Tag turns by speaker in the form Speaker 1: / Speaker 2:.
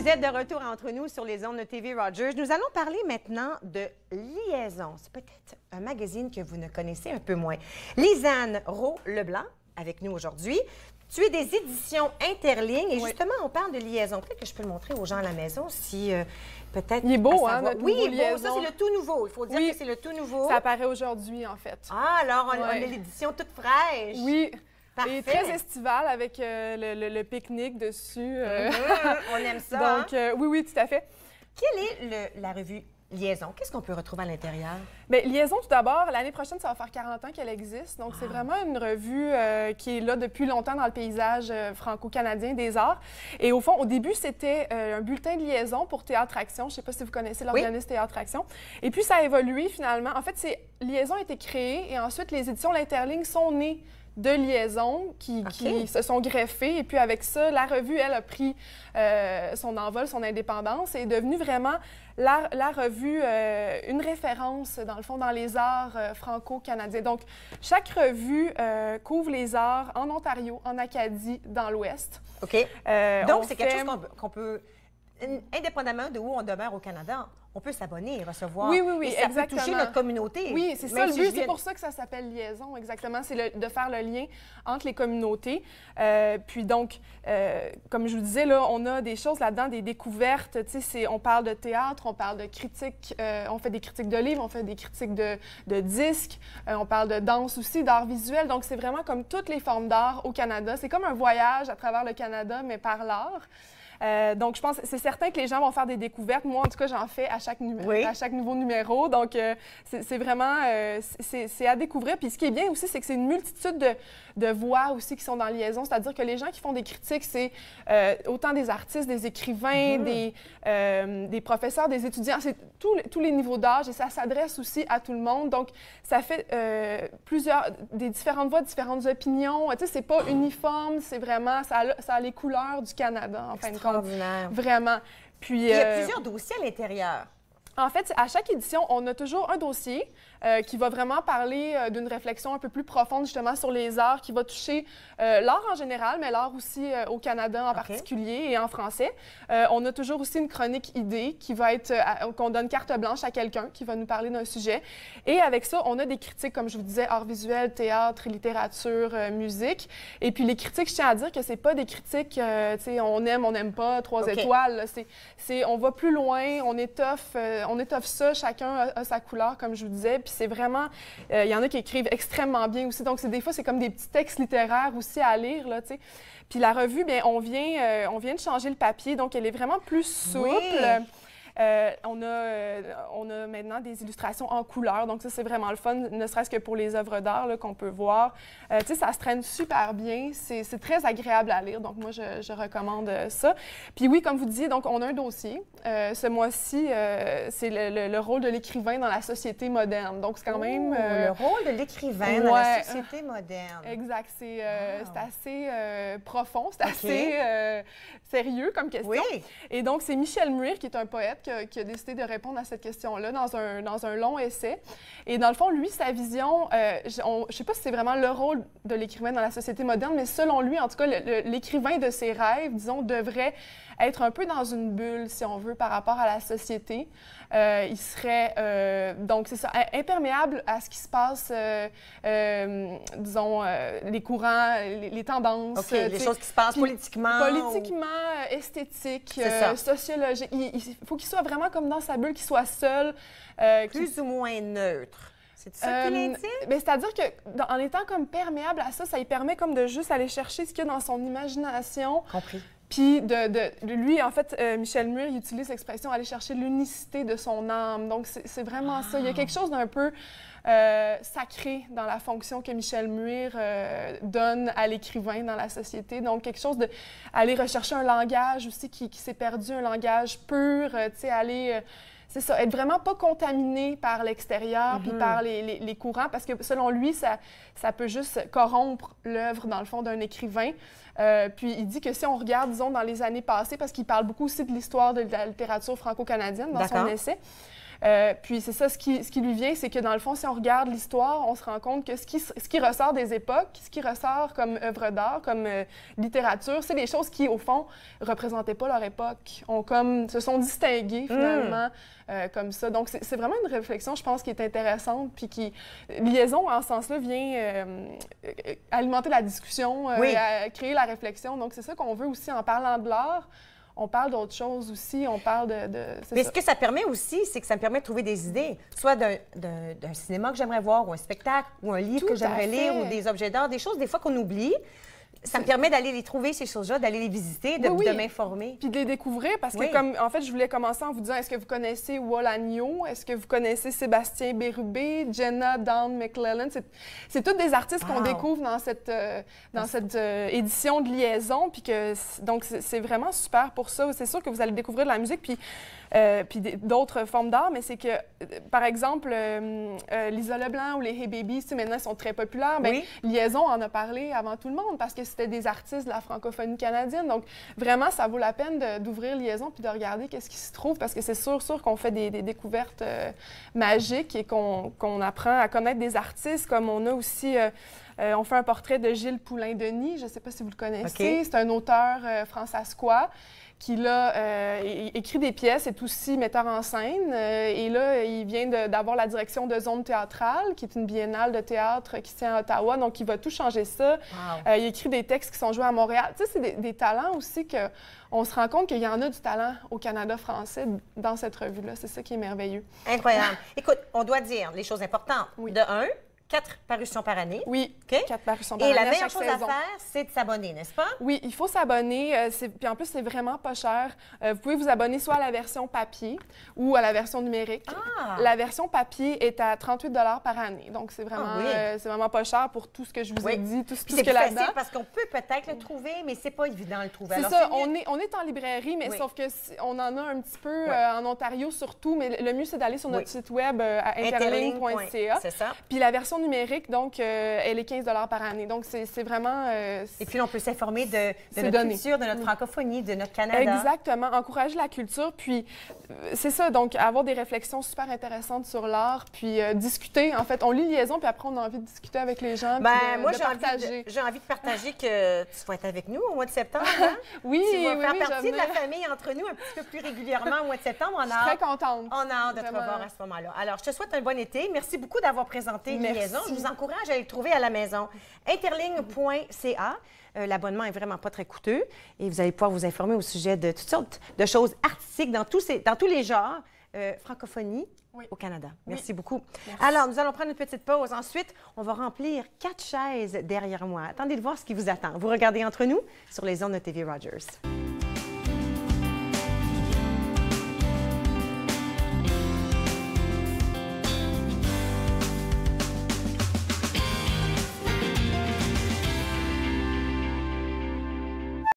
Speaker 1: Vous êtes de retour entre nous sur les ondes de TV Rogers. Nous allons parler maintenant de Liaison. C'est peut-être un magazine que vous ne connaissez un peu moins. Lisanne Roux-Leblanc, avec nous aujourd'hui. Tu es des éditions Interlignes et justement, on parle de Liaison. Peut-être que je peux le montrer aux gens à la maison si peut-être...
Speaker 2: Il est beau, hein, notre
Speaker 1: Oui,
Speaker 2: nouveau
Speaker 1: il est beau.
Speaker 2: Liaison.
Speaker 1: Ça, c'est le tout nouveau. Il faut dire que c'est le tout nouveau.
Speaker 2: Ça apparaît aujourd'hui, en fait.
Speaker 1: Ah, alors on a l'édition toute fraîche.
Speaker 2: Oui.
Speaker 1: Parfait.
Speaker 2: Et très estivale avec le pique-nique dessus.
Speaker 1: On aime ça.
Speaker 2: Donc, oui, tout à fait.
Speaker 1: Quelle est la revue Liaison? Qu'est-ce qu'on peut retrouver à l'intérieur?
Speaker 2: Bien, Liaison, tout d'abord, l'année prochaine, ça va faire 40 ans qu'elle existe. Donc, c'est vraiment une revue qui est là depuis longtemps dans le paysage franco-canadien des arts. Et au fond, au début, c'était un bulletin de liaison pour Théâtre Action. Je ne sais pas si vous connaissez l'organisme Théâtre Action. Et puis, ça a évolué finalement. En fait, Liaison a été créée et ensuite, les éditions L'Interligne sont nées de liaisons qui se sont greffées. Et puis avec ça, la revue, elle, a pris son envol, son indépendance et est devenue vraiment la revue, une référence, dans le fond, dans les arts franco-canadiens. Donc, chaque revue couvre les arts en Ontario, en Acadie, dans l'Ouest.
Speaker 1: OK. Donc, c'est quelque chose qu'on peut, indépendamment de où on demeure au Canada, on peut s'abonner et recevoir.
Speaker 2: Oui,
Speaker 1: et ça
Speaker 2: exactement.
Speaker 1: peut toucher notre communauté.
Speaker 2: Oui, c'est ça le but. C'est pour ça que ça s'appelle Liaison, exactement. C'est de faire le lien entre les communautés. Puis donc, comme je vous disais, là, on a des choses là-dedans, des découvertes. On parle de théâtre, on parle de critiques, on fait des critiques de livres, on fait des critiques de disques, on parle de danse aussi, d'art visuel. Donc, c'est vraiment comme toutes les formes d'art au Canada. C'est comme un voyage à travers le Canada, mais par l'art. Donc, je pense que c'est certain que les gens vont faire des découvertes. Moi, en tout cas, j'en fais à chaque nouveau numéro. Donc, c'est vraiment c'est à découvrir. Puis, ce qui est bien aussi, c'est que c'est une multitude de voix aussi qui sont dans Liaison. C'est-à-dire que les gens qui font des critiques, c'est autant des artistes, des écrivains, des professeurs, des étudiants. C'est tous les niveaux d'âge et ça s'adresse aussi à tout le monde. Donc, ça fait des différentes voix, différentes opinions. Tu sais, c'est pas uniforme, c'est vraiment, ça a les couleurs du Canada, en fin de compte. Vraiment. Puis,
Speaker 1: il y a plusieurs dossiers à l'intérieur.
Speaker 2: En fait, à chaque édition, on a toujours un dossier qui va vraiment parler d'une réflexion un peu plus profonde justement sur les arts, qui va toucher l'art en général, mais l'art aussi au Canada en particulier et en français. On a toujours aussi une chronique idée qui va être, qu'on donne carte blanche à quelqu'un qui va nous parler d'un sujet. Et avec ça, on a des critiques, comme je vous disais, art visuel, théâtre, littérature, musique. Et puis les critiques, je tiens à dire que c'est pas des critiques, tu sais, on aime, on n'aime pas, 3 étoiles. On va plus loin, on étoffe ça, chacun a sa couleur, comme je vous disais. Puis c'est vraiment, il y en a qui écrivent extrêmement bien aussi. Donc, des fois, c'est comme des petits textes littéraires aussi à lire, là, tu sais. Puis la revue, bien, on vient de changer le papier, donc elle est vraiment plus souple. Oui. On a maintenant des illustrations en couleur, donc ça, c'est vraiment le fun, ne serait-ce que pour les œuvres d'art qu'on peut voir. Tu sais, ça se traîne super bien, c'est très agréable à lire, donc moi, je recommande ça. Puis oui, comme vous disiez, donc on a un dossier. Ce mois-ci, c'est le rôle de l'écrivain dans la société moderne, donc c'est quand même...
Speaker 1: le rôle de l'écrivain dans la société moderne.
Speaker 2: Exact, c'est assez profond, c'est assez sérieux comme question. Oui. Et donc, c'est Michel Muir, qui est un poète, qui a décidé de répondre à cette question-là dans un long essai. Et dans le fond, lui, sa vision, je ne sais pas si c'est vraiment le rôle de l'écrivain dans la société moderne, mais selon lui, en tout cas, l'écrivain de ses rêves, disons, devrait être un peu dans une bulle, si on veut, par rapport à la société. Il serait, donc, c'est ça, imperméable à ce qui se passe, disons, les courants, les tendances.
Speaker 1: Les choses qui se passent politiquement.
Speaker 2: Esthétiques, sociologiques. Il faut qu'il soit vraiment comme dans sa bulle, qu'il soit seul.
Speaker 1: Plus ou moins neutre. C'est ça qu'il indique?
Speaker 2: C'est-à-dire qu'en étant comme perméable à ça, ça lui permet comme de juste aller chercher ce qu'il y a dans son imagination.
Speaker 1: Compris.
Speaker 2: Puis lui, en fait, Michel Muir, il utilise l'expression « aller chercher l'unicité de son âme ». Donc, c'est vraiment ça. Il y a quelque chose d'un peu sacré dans la fonction que Michel Muir donne à l'écrivain dans la société. Donc, quelque chose d'aller rechercher un langage aussi qui s'est perdu, un langage pur, tu sais, aller... c'est ça, être vraiment pas contaminé par l'extérieur puis par les courants, parce que selon lui, ça peut juste corrompre l'œuvre, dans le fond, d'un écrivain. Puis il dit que si on regarde, disons, dans les années passées, parce qu'il parle beaucoup aussi de l'histoire de la littérature franco-canadienne dans son essai, Puis c'est ça, ce qui lui vient, c'est que dans le fond, si on regarde l'histoire, on se rend compte que ce qui ressort des époques, ce qui ressort comme œuvre d'art, comme littérature, c'est des choses qui, au fond, représentaient pas leur époque, se sont distinguées finalement comme ça. Donc c'est vraiment une réflexion, je pense, qui est intéressante, puis qui, liaison en ce sens-là, vient alimenter la discussion, créer la réflexion. Donc c'est ça qu'on veut aussi en parlant de l'art. On parle d'autres choses aussi, on parle
Speaker 1: Mais ce que ça permet aussi, c'est que ça me permet de trouver des idées, soit d'un cinéma que j'aimerais voir, ou un spectacle, ou un livre que j'aimerais lire, ou des objets d'art, des choses des fois qu'on oublie. Ça me permet d'aller les trouver, ces choses-là, d'aller les visiter, de m'informer.
Speaker 2: Puis de les découvrir, parce que, en fait, je voulais commencer en vous disant, est-ce que vous connaissez Wall Agnew? Est-ce que vous connaissez Sébastien Bérubé, Jenna Dawn McClellan? C'est toutes des artistes qu'on découvre dans cette édition de Liaison, puis donc c'est vraiment super pour ça. C'est sûr que vous allez découvrir de la musique, puis d'autres formes d'art, mais c'est que, par exemple, Lisa Leblanc ou les Hey Babies, maintenant, ils sont très populaires. Bien, Liaison en a parlé avant tout le monde, parce que c'était des artistes de la francophonie canadienne. Donc, vraiment, ça vaut la peine d'ouvrir Liaison puis de regarder qu'est-ce qui se trouve, parce que c'est sûr qu'on fait des découvertes magiques et qu'on apprend à connaître des artistes, comme on a aussi... on fait un portrait de Gilles Poulain-Denis, je ne sais pas si vous le connaissez. C'est un auteur françaisquois qui, là, écrit des pièces, est aussi metteur en scène. Et là, il vient d'avoir la direction de Zone théâtrale, qui est une biennale de théâtre qui se tient à Ottawa. Donc, il va tout changer ça. Wow. Il écrit des textes qui sont joués à Montréal. Tu sais, c'est des talents aussi qu'on se rend compte qu'il y en a du talent au Canada français dans cette revue-là. C'est ça qui est merveilleux.
Speaker 1: Incroyable. Écoute, on doit dire les choses importantes. De 1, 4 parutions par année.
Speaker 2: Oui,
Speaker 1: okay?
Speaker 2: 4 parutions par année.
Speaker 1: Et la meilleure chose à faire, c'est de s'abonner, n'est-ce pas?
Speaker 2: Oui, il faut s'abonner. Puis en plus, c'est vraiment pas cher. Vous pouvez vous abonner soit à la version papier ou à la version numérique. La version papier est à 38 $ par année. Donc, c'est vraiment pas cher pour tout ce que je vous ai dit, tout ce qu'il y a là-dedans.
Speaker 1: C'est parce qu'on peut peut-être le trouver, mais c'est pas évident de le trouver.
Speaker 2: C'est ça. On est en librairie, mais sauf que on en a un petit peu en Ontario surtout. Mais le mieux, c'est d'aller sur notre site web à interling.ca.
Speaker 1: C'est ça.
Speaker 2: Puis la version numérique, donc, elle est 15 $ par année. Donc, c'est vraiment...
Speaker 1: Et puis, on peut s'informer de notre culture, de notre francophonie, de notre Canada.
Speaker 2: Exactement. Encourager la culture. Puis, c'est ça. Donc, avoir des réflexions super intéressantes sur l'art. Puis, discuter. En fait, on lit Liaison, puis après, on a envie de discuter avec les gens.
Speaker 1: Moi, j'ai envie de partager que tu vas être avec nous au mois de septembre. Hein?
Speaker 2: Oui,
Speaker 1: tu vas faire partie de la famille entre nous un petit peu plus régulièrement au mois de septembre.
Speaker 2: Je suis très contente.
Speaker 1: On a hâte de te revoir à ce moment-là. Alors, je te souhaite un bon été. Merci beaucoup d'avoir présenté Liaison. Je vous encourage à aller le trouver à la maison. Interling.ca. L'abonnement est vraiment pas très coûteux et vous allez pouvoir vous informer au sujet de toutes sortes de choses artistiques dans tous les genres francophonie au Canada. Merci beaucoup. Merci. Alors, nous allons prendre une petite pause. Ensuite, on va remplir 4 chaises derrière moi. Attendez de voir ce qui vous attend. Vous regardez Entre nous sur les ondes de TV Rogers.